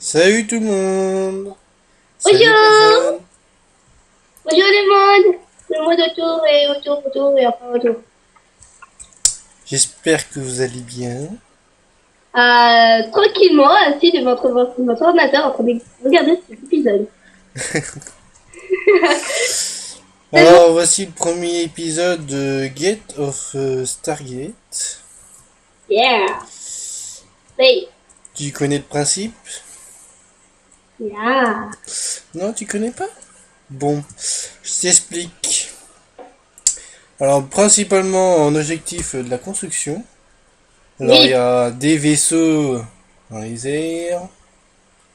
Salut tout le monde. Salut Bonjour! personne. Bonjour le monde! Le monde autour et encore autour. J'espère que vous allez bien. Tranquillement, assis devant votre ordinateur en train de regarder cet épisode. C'est bon? Alors voici le premier épisode de Gate of Stargate. Yeah! Hey! Tu connais le principe? Yeah! Non, tu connais pas? Bon, je t'explique. Alors principalement en objectif de la construction. Alors il y Oui, a des vaisseaux dans les airs.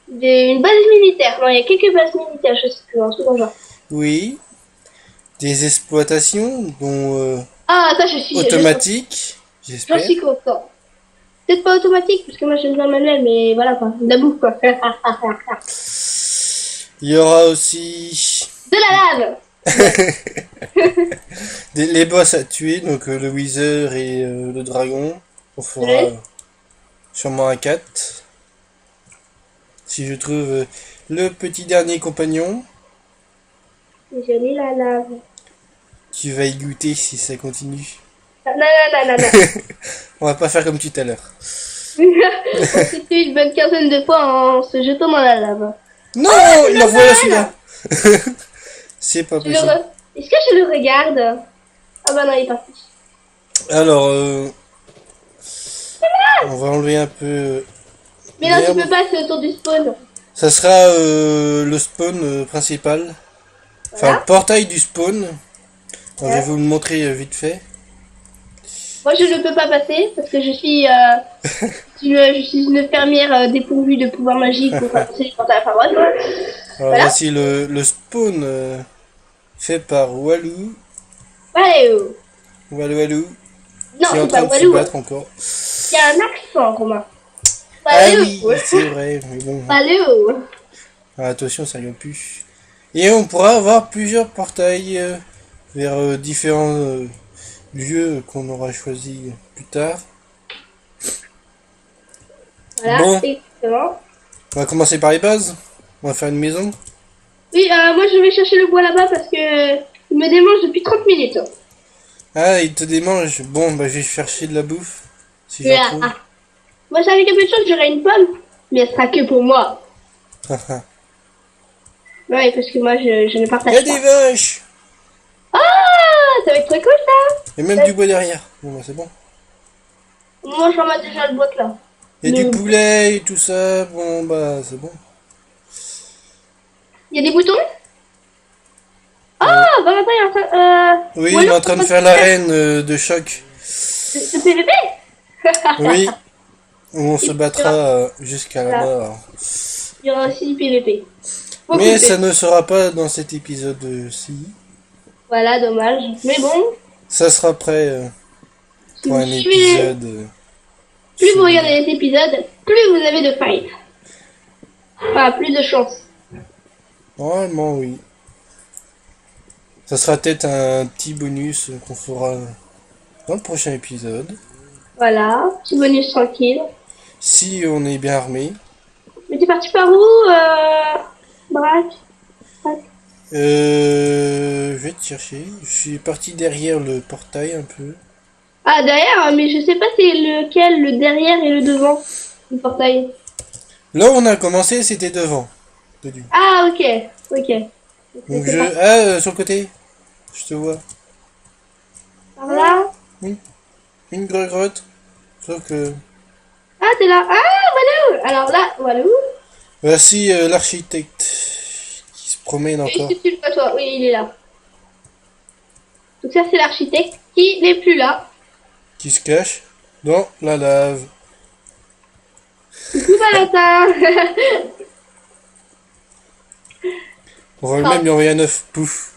une base militaire. Non, il y a quelques bases militaires, je sais plus, un truc dans le genre. Oui. Des exploitations dont Ah, ça, automatiques, j'en j'espère. suis content. Peut-être pas automatique, parce que moi j'aime bien le manuel, mais voilà quoi, de la bouffe quoi. Il y aura aussi De la lave! les boss à tuer, donc le Wither et le dragon. On fera Ouais. sûrement un 4. Si je trouve le petit dernier compagnon, Jolie la lave. tu vas y goûter si ça continue. Non, non, non, non, non. On va pas faire comme tout à l'heure. On s'est tué une bonne quinzaine de fois en se jetant dans la lave. Non, C'est il pas envoie mal. celui-là. C'est pas Je le possible. Est-ce que je le regarde? Ah bah non, il est parti. Alors, on va enlever un peu Mais non, tu l'herbe. peux pas, c'est autour du spawn. Ça sera le spawn principal. Enfin, le Voilà. portail du spawn. Alors, je vais Ouais. vous le montrer vite fait. Moi, je ne peux pas passer parce que je suis une fermière dépourvue de pouvoir magique pour passer les portails. Enfin bref. Alors, Voilà. voici le spawn fait par Walou. Walou. Walou Walou. Non, Qui est en c'est pas train de se Walou. Hein. battre encore. Il y a un accent, Romain. Ah oui, Walou. c'est vrai. Mais bon, Walou. attention, ça vient plus. Et on pourra avoir plusieurs portails vers différents lieux qu'on aura choisi plus tard. Voilà, Bon, exactement. on va commencer par les bases. On va faire une maison. Oui, moi je vais chercher le bois là-bas parce que il me démange depuis 30 minutes. Ah, il te démange. Bon, bah, je vais chercher de la bouffe. Si j'en Ah, trouve. ah. Moi, ça avec un peu de chance, j'aurai une pomme, mais elle sera que pour moi. Ouais, parce que moi, je ne Il y a partage des pas. vaches. Ah, ça va être très cool, ça. Et même du bois derrière. Bon, bah, c'est bon. Moi, je ramasse déjà le boîte, là. Il y a du Le... poulet et tout ça. Bon, bah, c'est bon. Il y a des boutons. Euh, Ah, bah attends, il y a un train... oui, ou on est alors, en train de faire l'arène de choc. de PVP. Oui, où on se Il y battra aura, jusqu'à la voilà, mort. il y aura aussi du PVP. Beaucoup de Mais ça PVP. ne sera pas dans cet épisode-ci. Voilà, dommage. Mais bon, Ça sera prêt si pour vous un suivez... épisode. Plus vous Celui-là. regardez les épisodes, plus vous avez de fight. Enfin, plus de chance. Normalement, oui. Ça sera peut-être un petit bonus qu'on fera dans le prochain épisode. Voilà, petit bonus tranquille. Si on est bien armé. Mais t'es parti par où, Braque? Braque. Je vais te chercher. Je suis parti derrière le portail un peu. Ah, derrière, mais je sais pas c'est lequel, le derrière et le devant du portail. Là où on a commencé, c'était devant. De lui. Ah, ok, ok. Donc C'est je... parti Ah, sur le côté. Je te vois. par là. Une grotte. Sauf que... Ah, t'es là. Ah, voilà. Alors là, voilà où? Voici l'architecte qui se promène Et encore. si tu le vois, toi. Oui, il est là. Donc ça, c'est l'architecte qui n'est plus là. Qui se cache dans la lave. Coucou, Valentin. On va Ah. même lui envoyer un œuf. Pouf.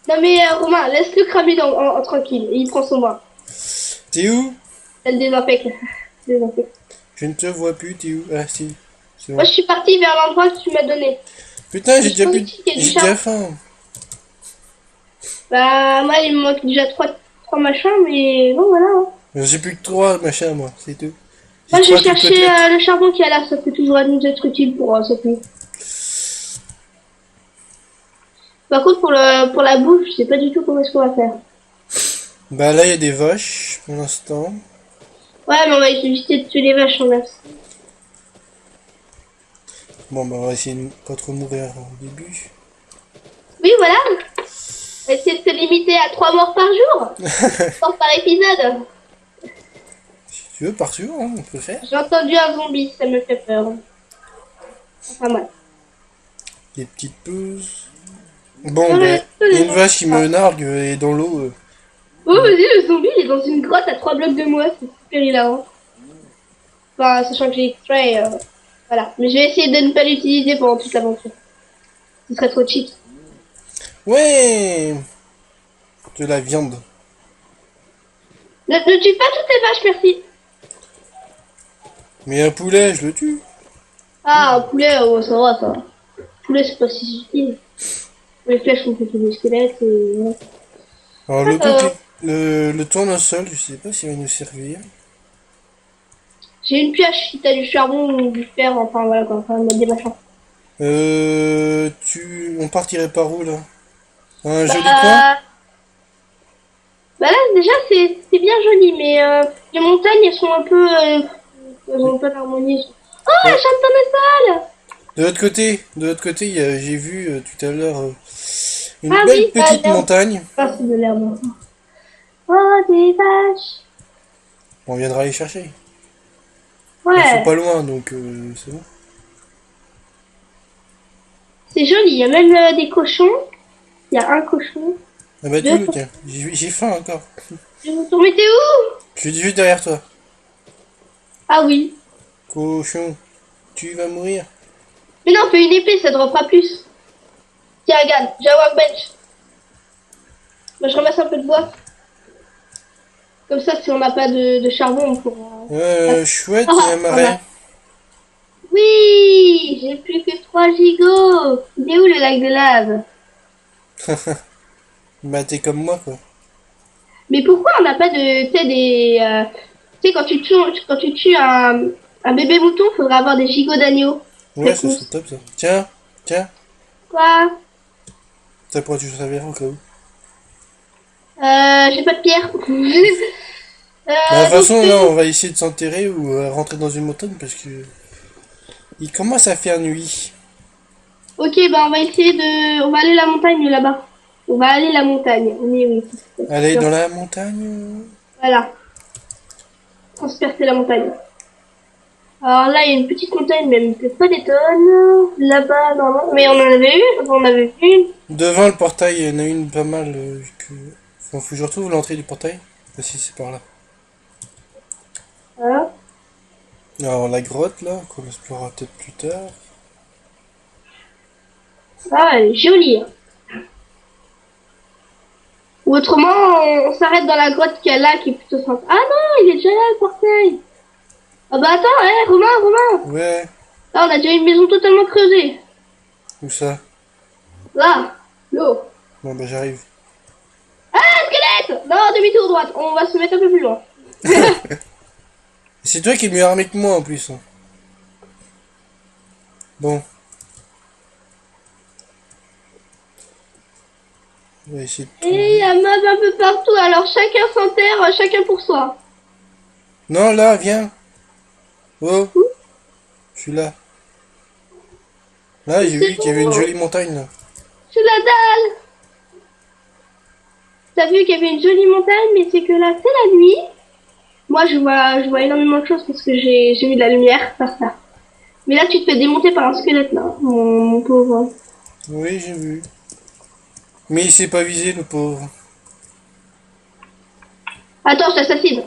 Non mais Romain, laisse-le cramer en tranquille. Et il prend son bain. T'es où? Elle désinfecte. Désinfecte. Je ne te vois plus, t'es où? Ah si. C'est Moi, bon. je suis partie vers l'endroit que tu m'as donné. Putain, Je pense qu'il y a du j'ai char. déjà faim. Bah, moi, il me manque déjà trois machins, mais bon, voilà. Hein. J'ai plus que 3 machins, moi, c'est tout. Moi, je vais crois que chercher peut-être... le charbon qui est là. Ça peut toujours nous être utile pour cette nuit. Par contre, pour la bouffe, je sais pas du tout comment est-ce qu'on va faire. Bah là, il y a des vaches, pour l'instant. Ouais, mais on va éviter de tuer les vaches en masse. Bon, bah on va essayer de pas trop mourir au début. Oui, voilà. On va essayer de se limiter à 3 morts par jour. Morts par épisode. Si tu veux, par jour, hein, on peut faire. J'ai entendu un zombie, ça me fait peur. Enfin, ouais. Des petites pauses. Bon, ben, il y a une vache qui me nargue et dans l'eau. Oh, vas-y, le zombie, il est dans une grotte à 3 blocs de moi. C'est super hilarant. Enfin, sachant que j'ai extrait. Voilà. Mais je vais essayer de ne pas l'utiliser pendant toute l'aventure. Ce serait trop cheat. Ouais, de la viande. Ne tue pas toutes les vaches, merci. Mais un poulet, je le tue. Ah, un poulet, oh, ça va, ça. Poulet, c'est pas si utile. Les flèches sont plutôt des squelettes et... ouais. Alors Euh, le tournesol, je sais pas s'il va nous servir. J'ai une pioche si t'as du charbon ou du fer, enfin voilà quoi, enfin des machins. On partirait par où là? Un joli coin? Bah, bah là déjà c'est bien joli, mais les montagnes elles sont un peu... elles ont pas d'harmonie. Oh, la Ouais. chatte tournesol. De l'autre côté, j'ai vu tout à l'heure une Ah belle oui, ah, petite l'herbe. montagne. Ah, c'est de l'herbe. Oh, des vaches. On viendra les chercher. Ils sont Ouais, pas loin, donc c'est bon. c'est joli, il y a même des cochons. Il y a un cochon. Ah bah Deux tu cochons. tiens, j'ai faim encore. Je vous tourne, mais t'es où? Je suis juste derrière toi. Ah oui. Cochon, tu vas mourir. Mais non, fais une épée, ça te droppera plus. Tiens, regarde, j'ai un workbench. Moi, je ramasse un peu de bois. Comme ça, si on n'a pas de charbon, on pourra... Chouette, il y a un Ah, voilà. marais. Oui, j'ai plus que 3 gigots. Il est où le lac de lave? Bah t'es comme moi quoi. Mais pourquoi on n'a pas de... Tu sais, des... tu sais, quand tu tues un bébé mouton, faudra avoir des gigots d'agneau. Ouais, C'est ça cool. serait top ça. Tiens, tiens, Quoi? ça pourrait toujours servir au cas où. J'ai pas de pierre. Bah, de toute Donc, façon, là, on va essayer de s'enterrer ou rentrer dans une montagne parce que il commence à faire nuit. ok, bah on va essayer de... On va aller à la montagne là-bas. On va aller à la montagne. Oui, oui. Aller dans la montagne. Voilà. Transpercer la montagne. Alors là, il y a une petite montagne, même peut-être pas des tonnes. Là-bas, normalement. Mais on en avait eu. On avait vu une. Devant le portail, il y en a une pas mal faut que je retrouve l'entrée du portail. Ah si, c'est par là. Voilà. Alors la grotte là, qu'on explorera peut-être plus tard. Ah, elle est jolie. Hein. Ou autrement, on s'arrête dans la grotte qu'il y a là, qui est plutôt sympa. Ah non, il est déjà là, le portail. Ah bah attends, Romain. Ouais, Là, on a déjà une maison totalement creusée. où ça? Là, l'eau. Bon bah j'arrive. Ah, squelette. Non, demi-tour droite. On va se mettre un peu plus loin. C'est toi qui es mieux armé que moi en plus. Hein. Bon, on va essayer de Et il y trouver. a mob un peu partout, alors chacun s'enterre, chacun pour soi. Non, là, viens. Oh, Ouh, je suis là. Là, j'ai c'est vu qu'il y avait une bon, jolie montagne là. c'est la dalle. T'as vu qu'il y avait une jolie montagne, mais c'est que là, c'est la nuit. Moi, je vois énormément de choses parce que j'ai mis de la lumière par ça. Mais là, tu te fais démonter par un squelette, là, mon pauvre. Oui, j'ai vu. Mais il s'est pas visé, le pauvre. Attends, je t'assassine.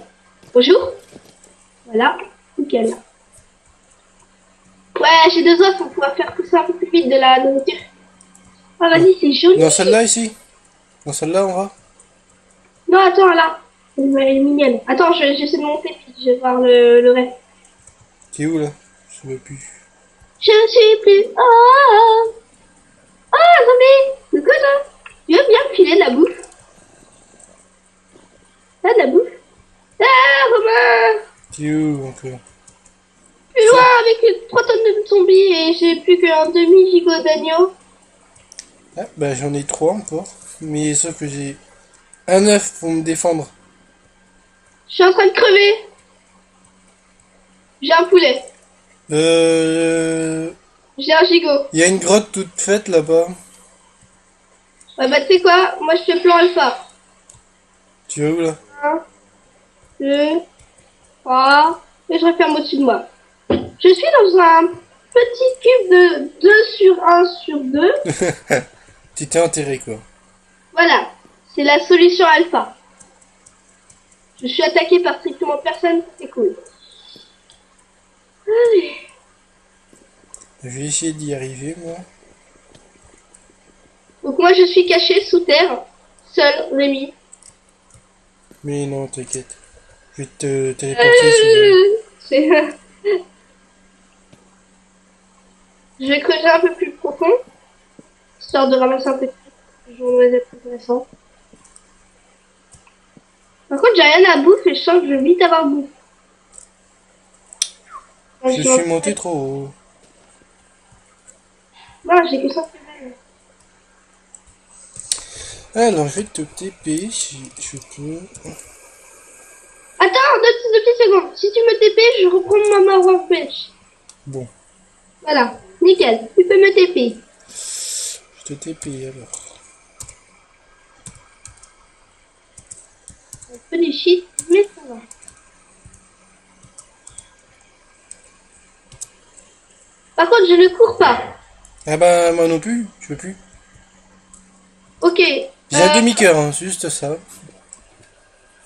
Bonjour. Voilà, nickel. Ouais, j'ai 2 os, on pourra faire tout ça un peu plus vite de la nourriture. Ah, vas-y, c'est joli. Dans celle-là, ici? Dans celle-là, on va? Non, attends, là. Elle est mignonne. Attends, j'essaie de monter, puis je vais voir le reste. T'es où, là? Je sais plus. Je suis plus... Oh, oh, zombie. C'est quoi, ça? Tu veux bien me filer de la bouffe? Ah, de la bouffe. Ah, Romain. T'es où, encore? plus loin avec 3 tonnes de zombies et j'ai plus qu'un demi-gigot d'agneau. Ah, bah j'en ai 3 encore. Mais sauf que j'ai un œuf pour me défendre. Je suis en train de crever. J'ai un poulet. J'ai un gigot. Il y a une grotte toute faite là-bas. Ouais, bah, tu sais quoi? Moi, je fais plan alpha. Tu vas où là? 1, 2, 3. Et je referme au-dessus de moi. Je suis dans un petit cube de 2 sur 1 sur 2. Tu t'es enterré quoi. Voilà. C'est la solution alpha. Je suis attaqué par strictement personne. C'est cool. Allez. Je vais essayer d'y arriver moi. Donc moi, je suis caché sous terre. Seul, Rémi. Mais non, t'inquiète. Je vais te téléporter si C'est- Je vais creuser un peu plus profond, histoire de ramasser un peu de trucs. Je vais être intéressant. Par contre, j'ai rien à bouffer et je sens que je vais vite avoir bouffe. je suis monté trop haut. Non, j'ai que ça. Alors, je vais te TP si je peux. Attends, deux petites secondes. Si tu me TP, je reprends ma workbench. Bon, Voilà, nickel. Tu peux me TP. je te TP alors. Un peu du shit, mais ça va. Par contre, je ne cours pas. Ah bah, moi non plus, je peux plus. Ok. J'ai un demi-cœur, hein, c'est juste ça.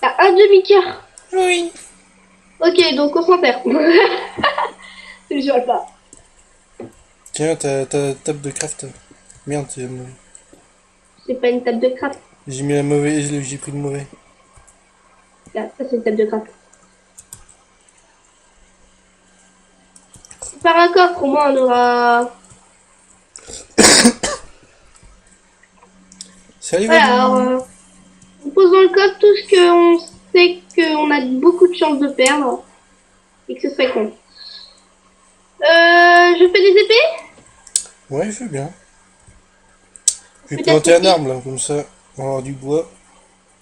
T'as un demi-cœur. Oui. Ok, donc on s'en perd. Je vois pas. Tiens, ta table de craft. Merde, c'est mauvais. C'est pas une table de craft. J'ai mis la mauvaise, j'ai pris le mauvais. Là, ça c'est une table de craft. Par accord, pour moi, on aura... Salut, Voilà, Valou. alors, on pose dans le code tout ce qu'on sait qu'on a beaucoup de chances de perdre. Et que ce serait con. Je fais des épées? Ouais, je veux bien. Je vais Peut-être planter un aussi. arbre là, comme ça, on va avoir du bois.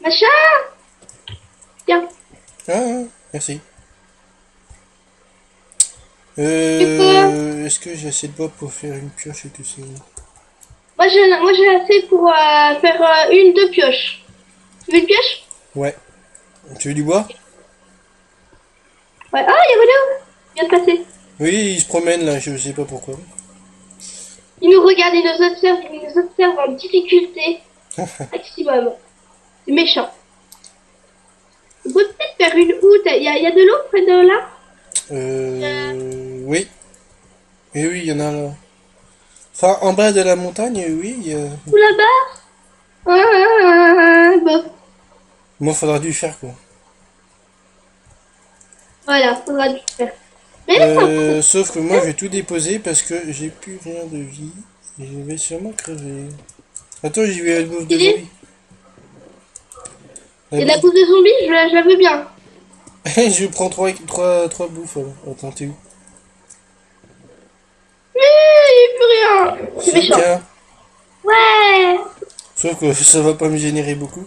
Machin. Tiens. Ah, merci. Est-ce que j'ai assez de bois pour faire une pioche et tout ça? Moi j'ai assez pour faire deux pioches. Tu veux une pioche? Ouais. Tu veux du bois? Ouais. Ah, il y a Renaud. Il vient de passer. Oui, il se promène là, je sais pas pourquoi. Il nous regarde, il nous observe en difficulté maximum. C'est méchant. On peut peut-être faire une route. Il y a de l'eau près de là? Oui. Et oui, il y en a là. Enfin, en bas de la montagne, oui. Ou là-bas? Bon. Moi, faudra du faire quoi. Voilà, faudra du faire. Mais là, Sauf que moi, je vais tout déposer parce que j'ai plus rien de vie. Et je vais sûrement crever. Attends, j'y vais à la bouffe de zombie. il y a de la bouffe de zombies, je la veux bien. Je prends trois bouffes. Alors. Attends, t'es où? Mais il n'y a plus rien. C'est Si, méchant. tiens. Ouais. Sauf que ça va pas me générer beaucoup.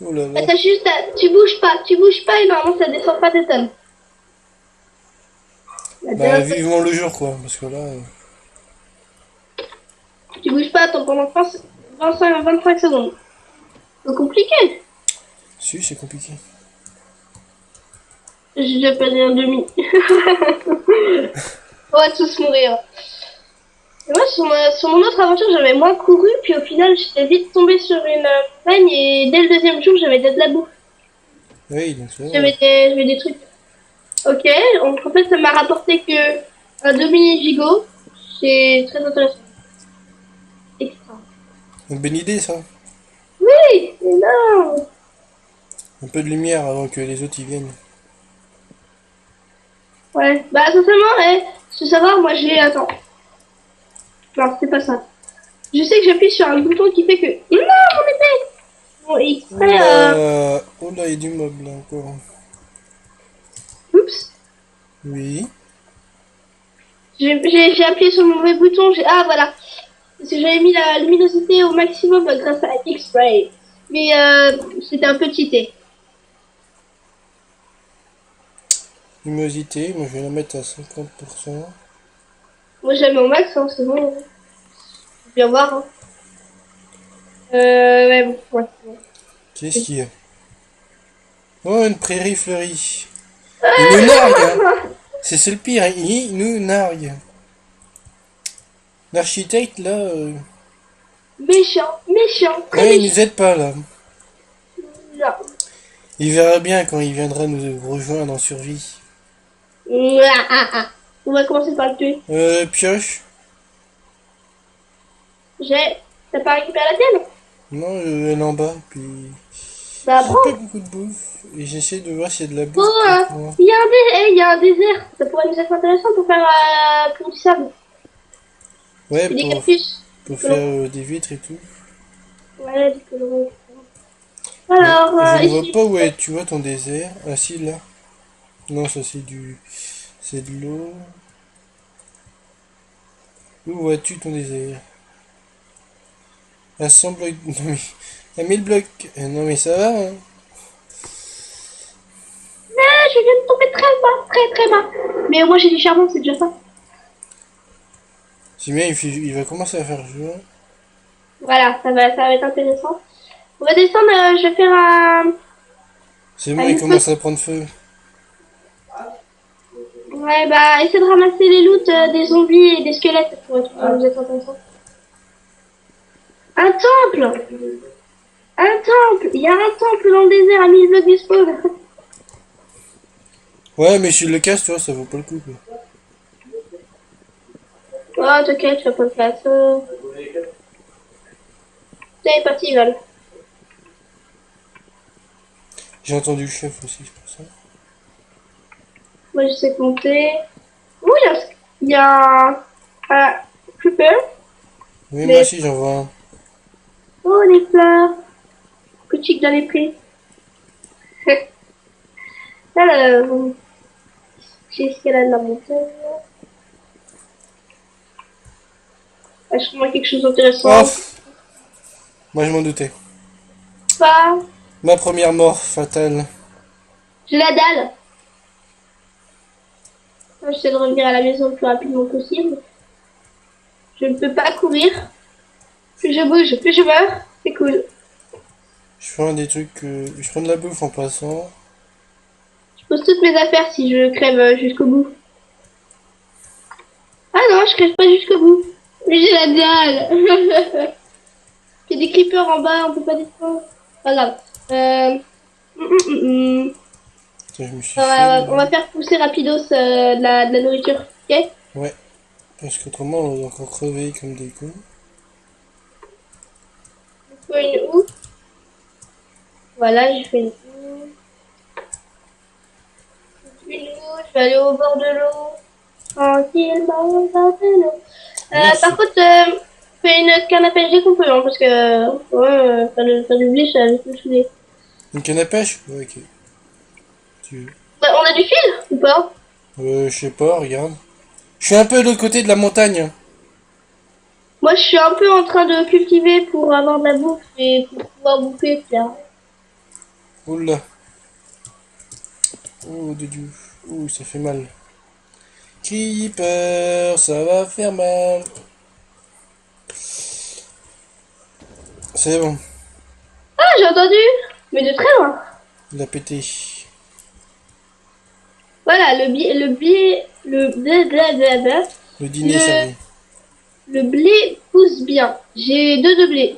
Oh là Bah, là. t'as juste tu bouges pas et normalement ça descend pas de tonnes. Bah, vivement le jour quoi. Parce que là. Tu bouges pas attends, pendant 25 secondes. C'est compliqué. Si, c'est compliqué. J'ai perdu un demi. On va tous mourir. Et moi, sur mon autre aventure, j'avais moins couru, puis au final, j'étais vite tombée sur une montagne, et dès le deuxième jour, j'avais de la bouffe. Oui, donc ça va. J'avais des trucs. Ok, donc en fait, ça m'a rapporté que un demi-gigot. C'est très intéressant. Extra. Une bonne idée ça. Oui, énorme. Un peu de lumière avant que les autres y viennent. Ouais, bah sincèrement, faut savoir, moi j'ai... Attends. Non, c'est pas ça. Je sais que j'appuie sur un bouton qui fait que... Non, mon épée. Bon, exprès, Oh là, il y a du mob là encore. Oups. Oui. J'ai appuyé sur le mauvais bouton. Ah, voilà. Parce que j'avais mis la luminosité au maximum grâce à X-Ray. Mais c'était un peu cheaté. Luminosité, moi je vais la mettre à 50%. Moi, j'ai mis au max, hein, c'est bon. Faut bien voir. Hein. Ouais, bon, ouais, c'est bon. Qu'est-ce qu'il y a? Oh, une prairie fleurie. Il nous nargue, hein. C'est le pire, hein. Il nous nargue. L'architecte, là, Méchant, méchant, très ouais, il méchant. nous aide pas, là. Non. Il verra bien quand il viendra nous rejoindre en survie. Ah. On va commencer par le tuer. Pioche? J'ai. T'as pas récupéré la tienne? Non, elle est en bas, puis... Bah, J'ai pas prends. beaucoup de bouffe, et j'essaie de voir s'il y a de la bouffe Oh, pour moi. il y a il y a un désert. Ça pourrait nous être intéressant pour faire pour du sable. Ouais, Et des cactus. pour Du faire colorant. des vitres et tout. Ouais, du colorant. Mais Alors, je ne vois ici. pas où est, tu vois ton désert. Ah si, là. Non, ça c'est du... C'est de l'eau. Où vois-tu ton désert? À 100 blocs... Non mais... À 1000 blocs. Non mais ça va, hein. Ah, je viens de tomber très bas, très très bas. Mais moi j'ai du charbon, c'est déjà ça. C'est bien, il va commencer à faire jour. Voilà, ça va être intéressant. On va descendre, je vais faire C'est bon, un il une commence à prendre feu. Ouais, bah, essayer de ramasser les loots des zombies et des squelettes, ça pourrait nous être intéressant. Un temple! Un temple! Il y a un temple dans le désert à 1000 blocs du spawn. Ouais, mais si je le casse, tu vois, ça vaut pas le coup, quoi. Oh, t'inquiète, tu vas pas le casser. Tiens, il est parti, ils veulent. J'ai entendu le chef aussi, c'est pour ça. Moi, je sais compter. Ouh, il y a un creeper. Oui, moi Mais, aussi, j'en vois un. oh, les fleurs. Boutique dans les prix. Alors, j'ai escaladé la montagne. Ah, je trouve quelque chose d'intéressant. Off! Moi, je m'en doutais. Pas. Ma première mort fatale. J'ai la dalle. J'essaie de revenir à la maison le plus rapidement possible. Je ne peux pas courir. Plus je bouge, plus je meurs. C'est cool. Je prends des trucs... Je prends de la bouffe en passant. Je pose toutes mes affaires si je crève jusqu'au bout. Ah non, je crève pas jusqu'au bout. Mais j'ai la dalle. Il y a des creepers en bas, on peut pas descendre. Pas grave. Hum. Attends, je me suis fait... On va faire pousser rapidos de la nourriture. Ok? Ouais. Parce qu'autrement, on va encore crever comme des cons. Je fais une houe. Voilà, j'ai fait une houe. Une houe, je vais aller au bord de l'eau. Tranquillement, au bord de l'eau. Merci. Par contre, fais une canne à pêche dès qu'on peut, hein, parce que faire du blé, ça va me saouler. Une canne à pêche? Ouais, ok. Tu veux. On a du fil ou pas? Je sais pas, regarde. Je suis un peu de l'autre côté de la montagne. Moi, je suis un peu en train de cultiver pour avoir de la bouffe et pour pouvoir bouffer, etc. Oula. Oh, de Dieu. Ouh, ça fait mal. Creeper, ça va faire mal. C'est bon, Ah, j'ai entendu! Mais de très loin. il a pété. Voilà, blablabla. Le dîner est servi. Le blé pousse bien. J'ai deux de blé.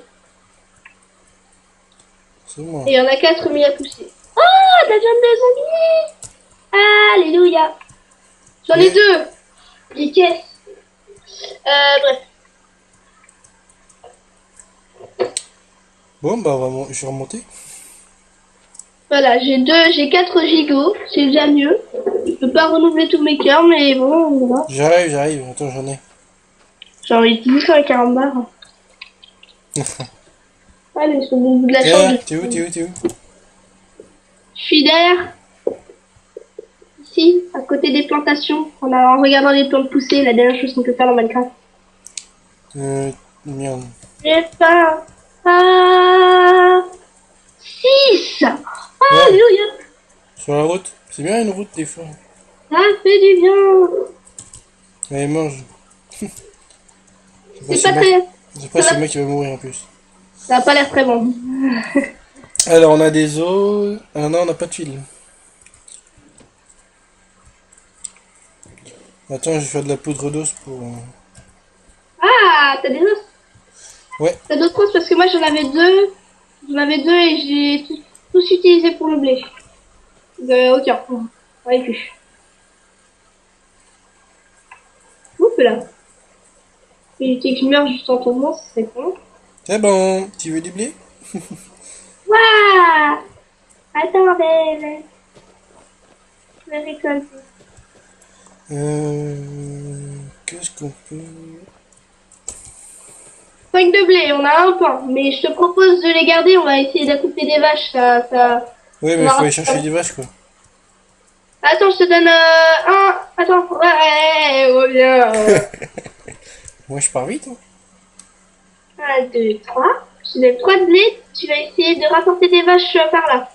C'est moi. Et il y en a 4 mis à pousser. Oh, de la viande de zombie! Alléluia! J'en ai Yeah. deux! Des caisses. Bref. Bon, bah, je vais remonter. Voilà, j'ai 4 gigots. C'est déjà mieux. Je peux pas renouveler tous mes cœurs, mais bon, voilà. J'arrive. Attends, j'en ai. J'ai envie de 10 barres. Allez, ils sont au bout de la chambre. T'es où? Je suis derrière. ici, à côté des plantations, en regardant les plantes pousser, la dernière chose qu'on peut faire dans Minecraft. Merde. J'ai pas... Ah... 6. Ouais, Alléluia. sur la route. C'est bien une route des fois. Ça fait du bien. Allez, mange. C'est pas très... C'est pas c'est moi qui va mourir en plus. Ça a pas l'air très bon. Alors, on a des os. Ah non, on n'a pas de fil. Attends, je vais faire de la poudre d'os pour... Ah, t'as des os. Ouais. T'as d'autres os parce que moi j'en avais deux. J'en avais deux et j'ai tous utilisé pour le blé. Ok, j'en ai plus. Oups là. Éviter que je meure juste en tombant, c'est con. C'est bon. Tu veux du blé? Waouh. Attendez. Je vais récolter. Qu'est-ce qu'on peut... 5 de blé, on a un pain. Mais je te propose de les garder, on va essayer d'accouper des vaches, Oui, mais il faut aller chercher des vaches, quoi. Attends, je te donne un... Attends, ouais, reviens. Moi, je pars vite, hein. 1, 2, 3. Je te donne 3 de blé, tu vas essayer de rapporter des vaches par là.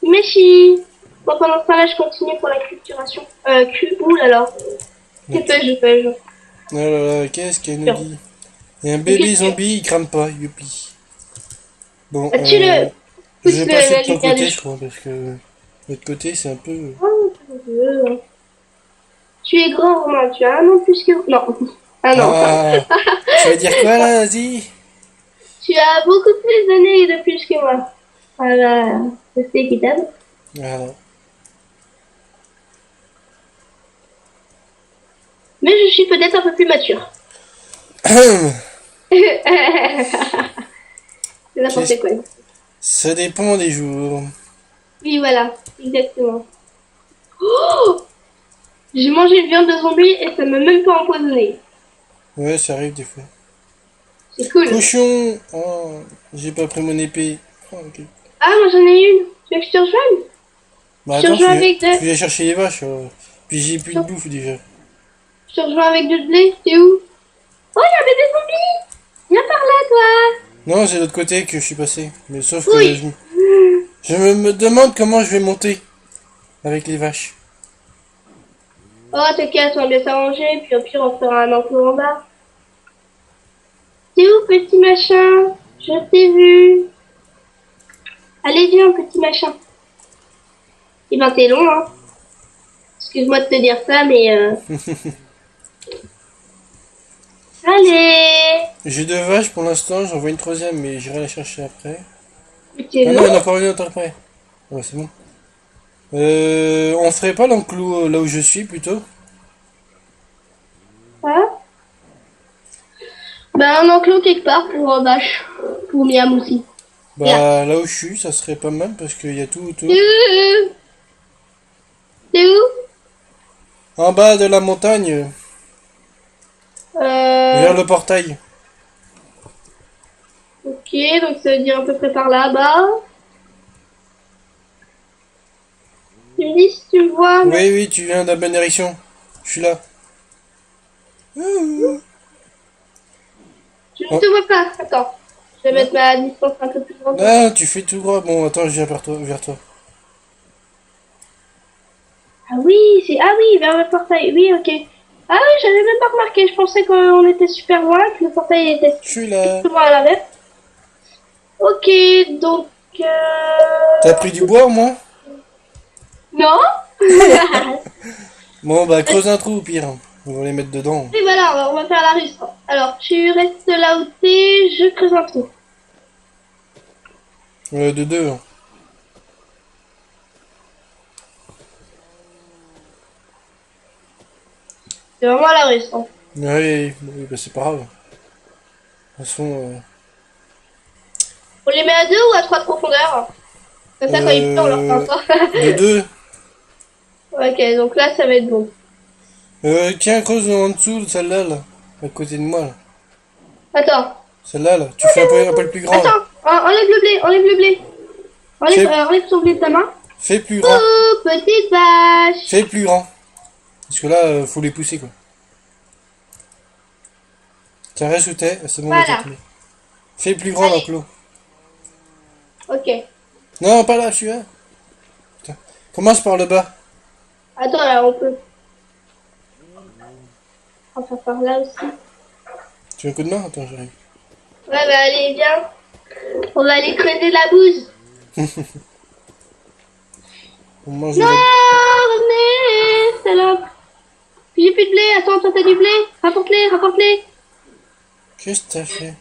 Meshi. Bon, pendant ce temps-là, je continue pour la culturation. Ouh là là. C'est pêche. Oh là là, qu'est-ce qu'elle nous dit? Il y a un bébé zombie, il crame pas, youpi. Bon, tue-le. je vais passer de ton lumière côté, du je crois, parce que de l'autre côté, c'est un peu... Oh, tu es grand, Romain, tu as un an plus que... Non. Ah non. Ah, tu vas dire quoi, là, vas-y? Tu as beaucoup plus d'années de plus que moi. Voilà, c'est équitable. Voilà. Mais je suis peut-être un peu plus mature. C'est n'importe quoi. Ça dépend des jours. Oui, voilà, exactement. Oh, j'ai mangé une viande de zombie et ça m'a même pas empoisonné. Ouais, ça arrive des fois. C'est cool. Cochon! Oh, j'ai pas pris mon épée. Oh, ok. Ah, moi j'en ai une. Tu veux que je te rejoigne? Bah Je te attends, rejoins avec deux. je vais chercher les vaches. Puis j'ai plus de bouffe déjà. Je te rejoins avec 2 de blé. T'es où? Oh, il y avait des zombies. Viens par là, toi. Non, c'est de l'autre côté que je suis passé. Mais sauf que Oui. je me demande comment je vais monter avec les vaches. Oh, t'inquiète, on va bien s'arranger. Puis au pire, on fera un enclos en bas. T'es où, petit machin? Je t'ai vu. Allez, viens, petit machin. Eh ben, t'es long, hein. Excuse-moi de te dire ça, mais... Allez. J'ai 2 vaches pour l'instant, j'en vois une troisième, mais j'irai la chercher après. Mais t'es Ah non, il y en long. a encore une autre après. Ouais, c'est bon. On ferait pas l'enclos là où je suis plutôt? Hein? Ben, un enclos quelque part pour vache. Pour Miam aussi. Bah là où je suis, ça serait pas mal parce qu'il y a tout autour. T'es où? T'es où? En bas de la montagne, vers le portail. Ok, donc ça veut dire à peu près par là-bas. Tu me dis si tu me vois. Oui, oui, tu viens de la bonne direction. Je suis là. Je ne te vois pas. Attends. Je vais mettre ma distance un peu plus grande. Ah, tu fais tout droit. Bon, attends, je viens vers toi. Ah oui, Ah oui, vers le portail. Oui, ok. Ah oui, j'avais même pas remarqué. Je pensais qu'on était super loin, que le portail était Je suis là. super loin à l'inverse. Ok, donc... T'as pris du bois au moins? Non. Bon, bah creuse un trou au pire. On va les mettre dedans. Et voilà, on va faire la ruse. Alors, tu restes là où t'es, je creuse un trou. De 2. C'est vraiment la ruse. Oui, oui, bah c'est pas grave. De toute façon, On les met à 2 ou à 3 de profondeur? Comme ça, quand il pleut, on leur fait un toit. de 2. Ok, donc là, ça va être bon. Tiens, creuse en dessous de celle-là, là. À côté de moi, là. Attends. Celle-là, là. Tu fais un peu le plus grand. Là. Attends, enlève le blé, enlève le blé. Enlève son blé de ta main. Fais plus grand. Oh, petite vache. Fais plus grand. Parce que là, faut les pousser, quoi. Tiens, reste où t'es. C'est bon, on va Voilà. t'atteler. Fais plus grand Allez. l'enclos. Ok. Non, pas là, celui-là. Putain. Commence par le bas. Attends, là, on peut. On va faire par là aussi. Tu veux un coup de main? Attends, j'arrive. Ouais, bah allez, viens. On va aller creuser la bouse. On mange Non, de la... revenez, salope. J'ai plus de blé. Attends, toi, t'as du blé? Rapporte-les, rapporte-les. Qu'est-ce que t'as fait?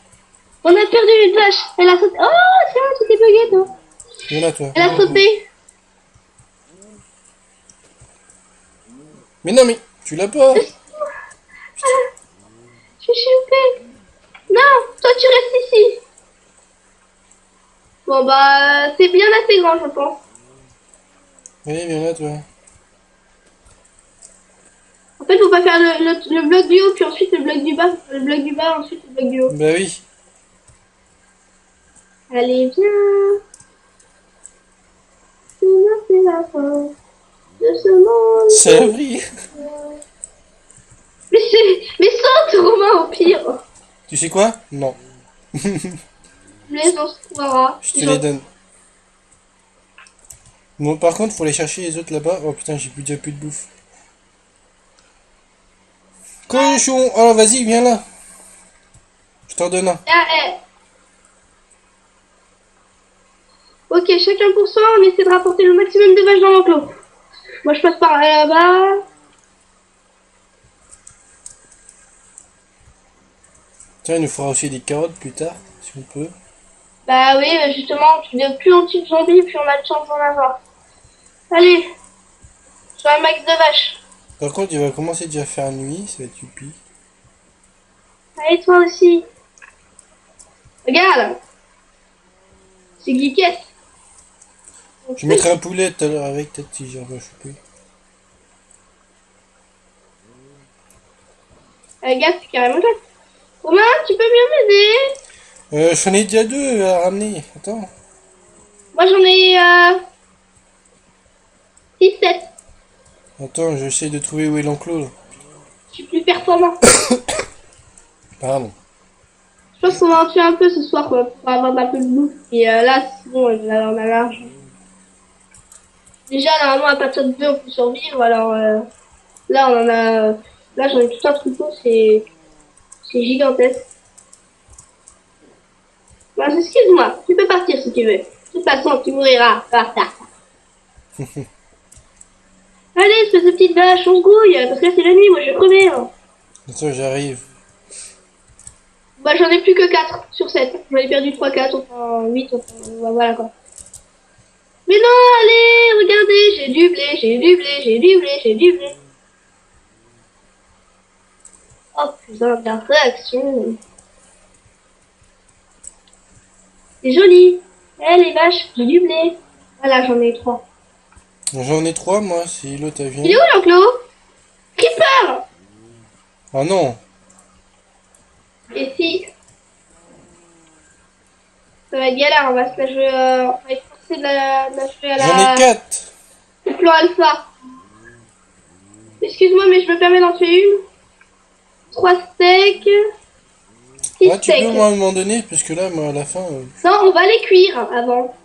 On a perdu une vache. Elle a sauté. Oh, tiens, tu t'es bugué, toi. Viens là, toi. Elle a sauté. Mais non, mais tu l'as pas. Je suis chopée. Non, toi, tu restes ici. Bon, bah, c'est bien assez grand, je pense. Oui, viens là, toi. En fait, faut pas faire le bloc du haut, puis ensuite le bloc du bas. Le bloc du bas, ensuite le bloc du haut. Bah oui. Allez, viens. C'est la fin de ce monde. C'est vrai. Mais saute, Romain, au pire. Tu sais quoi? Non. Les on se trouvera. Je te les donne. Bon, par contre, faut aller chercher les autres là-bas. Oh putain, j'ai déjà plus de bouffe. Cochon! Oh, vas-y, viens là. Je t'en donne un. Ah, eh. Ok, chacun pour soi, on essaie de rapporter le maximum de vaches dans l'enclos. Moi, je passe par là-bas. Tiens, il nous faudra aussi des carottes plus tard, si on peut. Bah oui, justement, plus on tue de zombies, plus on a de chance d'en avoir. Allez, sur un max de vaches. Par contre, il va commencer déjà à faire nuit, ça va être youpi. Allez, toi aussi. Regarde. C'est Geekette. Je mettrai un poulet tout à l'heure avec, peut-être si j'en veux choper. Regarde, c'est carrément chouette. Romain, tu peux bien m'aider? J'en ai déjà deux à ramener. Attends. Moi, j'en ai 6-7. Attends, j'essaie de trouver où est l'enclos là. Je suis plus performant. Pardon. Je pense qu'on va en tuer un peu ce soir quoi, pour avoir un peu de bouffe. Et là, c'est bon, on a large. Déjà, normalement, à partir de 2, on peut survivre. Alors là, on en a. Là, j'en ai tout un troupeau, c'est gigantesque. Bon, excuse-moi, tu peux partir si tu veux. De toute façon, tu mouriras par ça. Allez, espèce de petite vache, on se grouille, parce que là, c'est la nuit, moi, je vais crever. Hein. Attends, j'arrive. Bah, j'en ai plus que 4 sur 7. J'en ai perdu 3, 4, enfin 8, enfin, voilà quoi. Mais non, allez, regardez, j'ai du blé, j'ai du blé, j'ai du blé, j'ai du blé. Oh putain, la réaction. C'est joli. Eh les vaches, j'ai du blé. Voilà, j'en ai 3. J'en ai 3 moi, si l'autre elle vient. Il est où l'enclos? Creeper! Ah non. Et si... Ça va être galère, on va se la jouer, on va être forcé de la jouer à la... J'en ai 4. au plan alpha. Excuse-moi, mais je me permets d'en tuer une. 3 steaks. 6 Ah, tu peux steaks. moi à un moment donné, parce que là, moi à la fin... Non, on va les cuire avant.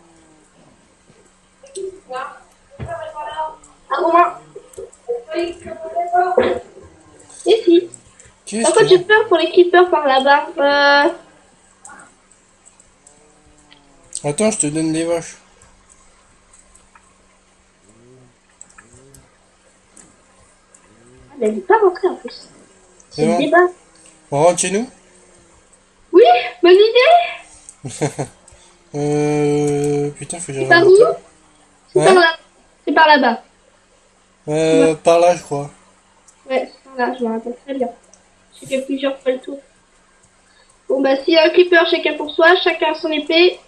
Ah, Romain. Et si. Qu'est-ce Par contre, que... j'ai peur pour les creepers par là-bas. Attends, je te donne des vaches. Elle n'est pas rentrée en plus. C'est C'est le bon. débat. On rentre chez nous? Oui, bonne idée. Putain, faut que C'est j'aille par où? remonter. C'est Ouais. par là. C'est par là-bas. Par là, je crois. Ouais, c'est par là, je me rappelle très bien. J'ai fait plusieurs fois le tour. Bon bah s'il y a un creeper, chacun pour soi, chacun son épée.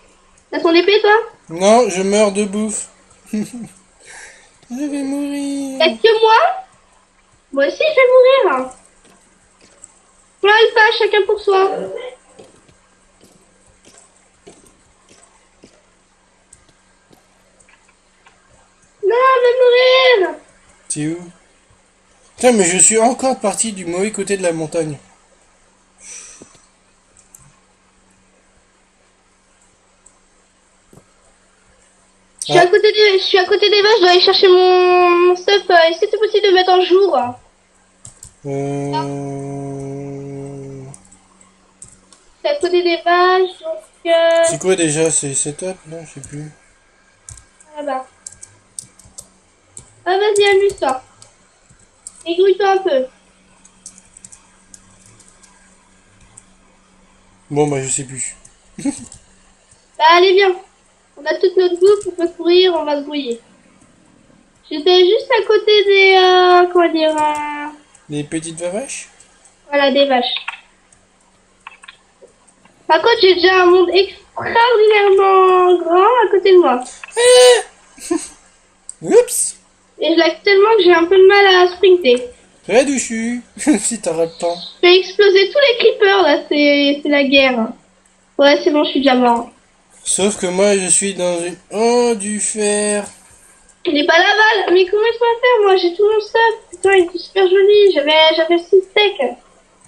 T'as son épée toi? Non, je meurs de bouffe. Je vais mourir. Y'a que moi? Moi aussi je vais mourir. Plan alpha, chacun pour soi. Non, je vais mourir. C'est où? Putain, mais je suis encore parti du mauvais côté de la montagne. Ah, Je suis à côté des vaches, je dois aller chercher mon stuff. Est-ce que c'est possible de mettre en jour? C'est à côté des vaches, donc C'est quoi déjà? C'est setup? Non, je sais plus. là-bas. Ah, vas-y, amuse-toi. Égouille-toi un peu. Bon, bah, je sais plus. Bah, allez, viens. On a toute notre bouffe, on peut courir, on va se brouiller. J'étais juste à côté des, comment dire, Les petites vaches? voilà, des vaches. Par contre, j'ai déjà un monde extraordinairement grand à côté de moi. Oups! Et je lag tellement que j'ai un peu de mal à sprinter. Très douchu, si t'auras le temps. Je vais exploser tous les creepers, là, c'est la guerre. Ouais, c'est bon, je suis déjà mort. Sauf que moi, je suis dans une... Oh, du fer. Il est pas la balle, mais comment je peux faire? Moi, j'ai tout mon stuff. Putain, il est super joli. J'avais 6 steaks.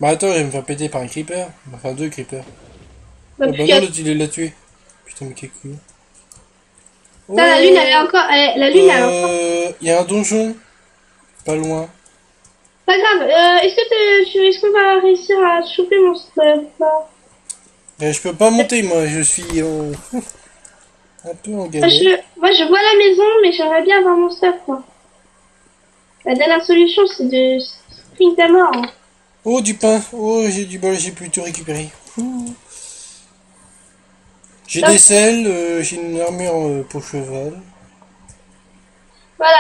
Bah attends, je vais me faire péter par un creeper. Enfin, 2 creepers. Bah, Oh, plus bah qu'à- non, l'autre, il l'a tué. Putain, mais quel couille. Putain, la lune, elle est encore, la lune, elle est encore. Il y a un donjon. Pas loin. Pas grave. Est-ce qu'on va réussir à choper mon stuff, là? Je peux pas monter, moi. Je suis un peu en galère. Moi, je vois la maison, mais j'aimerais bien avoir mon stuff, quoi. La dernière solution, c'est de sprint à mort. Hein. Oh, du pain. Oh, j'ai du bol, j'ai pu tout récupérer. Ouh. J'ai Top. des selles, j'ai une armure pour cheval. Voilà.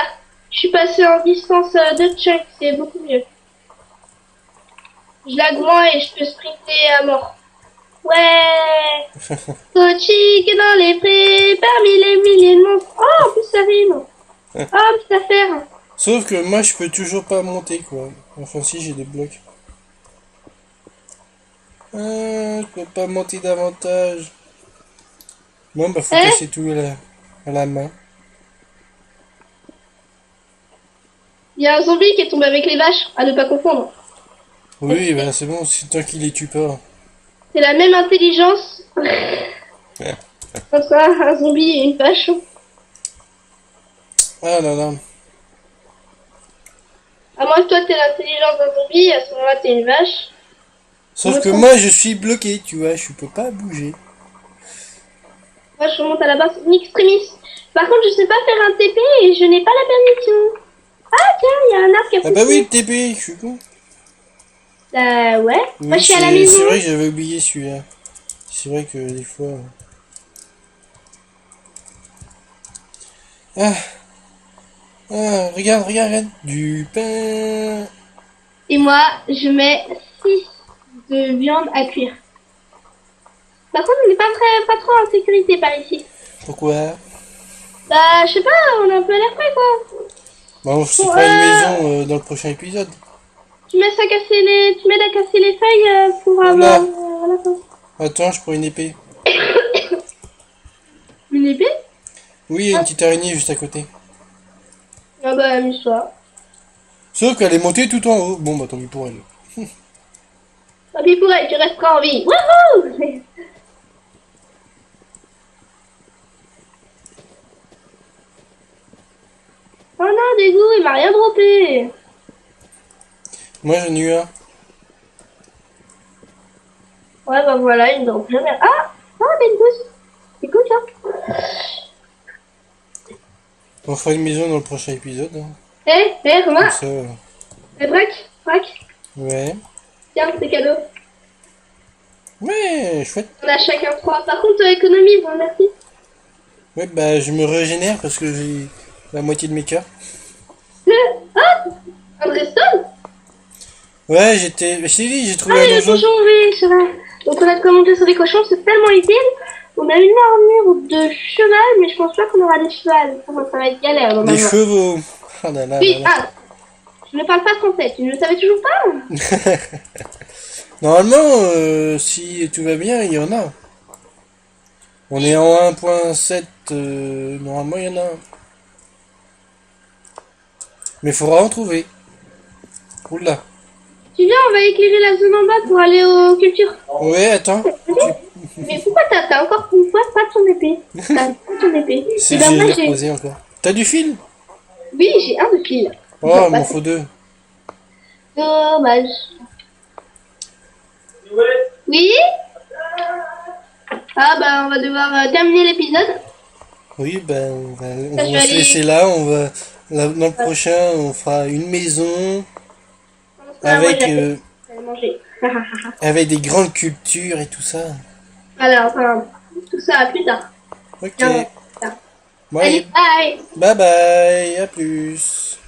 Je suis passé en distance de chunk, c'est beaucoup mieux. Je lag moins et je peux sprinter à mort. Ouais. Coaching dans les prés, parmi les milliers de monstres. Oh, en plus ça rime. Oh, petite affaire. Sauf que moi, je peux toujours pas monter, quoi. Enfin, si, j'ai des blocs. Ah, je peux pas monter davantage. Bon, bah, faut Eh, casser tout à la main. il y a un zombie qui est tombé avec les vaches, à ne pas confondre. Oui, bah, c'est bon, c'est tant qu'il les tue pas. C'est la même intelligence entre un zombie et une vache. Ah là là. À moins que toi t'aies l'intelligence d'un zombie, à ce moment-là t'es une vache. Sauf que moi, je suis bloqué, tu vois, je peux pas bouger. Moi je remonte à la base in extremis. Par contre je sais pas faire un TP et je n'ai pas la permission. Ah tiens, il y a un arbre qui a Ah bah poussé. oui, le TP, je suis con. Ouais. Oui, Moi je suis à la c'est maison. vrai que j'avais oublié celui-là. C'est vrai que des fois... Ah, ah, regarde, regarde, regarde. Du pain. Et moi je mets 6 de viande à cuire. Par contre on n'est pas trop en sécurité par ici. Pourquoi? Bah je sais pas, on est un peu à l'air près quoi. Bah, on se Bon, fera une maison dans le prochain épisode. tu m'aides à casser les feuilles pour avoir Voilà. la fin. Attends, je prends une épée. Une épée? Oui, il y a une petite araignée juste à côté. Ah bah amuse-toi. Sauf qu'elle est montée tout en haut. Bon, bah tant pis pour elle. Tant pis pour elle, tu resteras en vie. Wouhou! Oh non, dégoût, il m'a rien droppé. Moi, j'en ai eu un. Ouais, bah voilà, il me drop jamais. Ah! Ah, ben gousse. C'est cool ça. On fera une maison dans le prochain épisode. Hein. Eh, Comme Romain. ça. Eh, braque. Ouais. Tiens, c'est cadeau. Ouais, chouette. On a chacun 3. Par contre, économise, hein, merci. Ouais, bah je me régénère parce que j'ai la moitié de mes cœurs. Ah! Un redstone? Ouais, j'étais... Je t'ai dit, j'ai trouvé Ah, un mais le donjon. cochon, oui, c'est vrai. Donc on a commenté sur les cochons, c'est tellement utile. On a une armure de cheval, mais je pense pas qu'on aura des chevals. Enfin, ça va être galère, Les normalement. chevaux. Ah là là Oui, là là. ah! Je ne parle pas français, tu ne le savais toujours pas? Normalement, si tout va bien, il y en a. On est en 1.7, normalement il y en a un. Mais faudra en trouver. Oula. Tu viens, on va éclairer la zone en bas pour aller aux cultures. Ouais, attends. Mais pourquoi t'as encore une fois pas ton épée? T'as pas ton épée. Si Et ben je moi l'ai j'ai... reposé encore. T'as du fil? Oui, j'ai un de fil. Oh, il m'en faut 2. Dommage. Oui? Ah bah on va devoir terminer l'épisode. Oui, ben, on Ça, je vais va se aller- laisser là. Dans le prochain, on fera une maison Ah, moi avec, j'allais manger. avec des grandes cultures et tout ça. Voilà, enfin, tout ça plus tard. Ok. Bien, plus tard. Bon, Allez, allez, bye! bye bye, à plus.